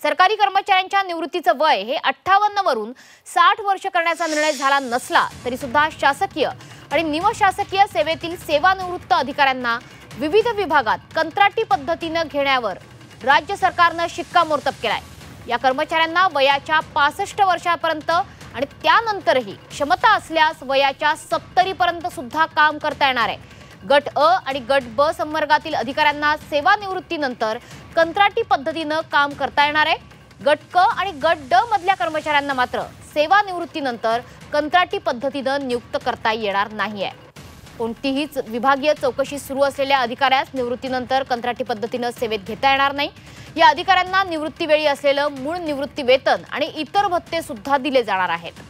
सरकारी कर्मचाऱ्यांच्या निवृत्तीचं वय हे 58 वरून 60 वर्ष करण्याचा निर्णय झाला नसला तरी सुद्धा शासकीय आणि निमशासकीय सेवेतील सेवानिवृत्त अधिकाऱ्यांना विविध विभागात कंत्राटी पद्धतीने घेण्यावर राज्य सरकारने शिक्कामोर्तब केलाय। या कर्मचाऱ्यांना वयाच्या 65 वर्षापर्यंत आणि त्यानंतरही क्षमता असल्यास वयाच्या 70 पर्यंत सुद्धा काम करता येणार आहे। गट अ आणि गट ब संवर्गातील अधिकाऱ्यांना सेवानिवृत्तीनंतर कंत्राटी पद्धतीने काम करता येणार आहे। गट क आणि गट ड मधल्या कर्मचाऱ्यांना मात्र सेवानिवृत्तीनंतर कंत्राटी पद्धतीने नियुक्त करता येणार नाहीये। कोणतीही विभागीय चौकशी सुरू असलेल्या अधिकाऱ्यास निवृत्तीनंतर कंत्राटी पद्धतीने सेवेत घेता येणार नाही। या अधिकाऱ्यांना निवृत्तीवेळी असलेलं मूळ निवृत्ती वेतन आणि इतर भत्ते सुद्धा दिले जाणार आहेत।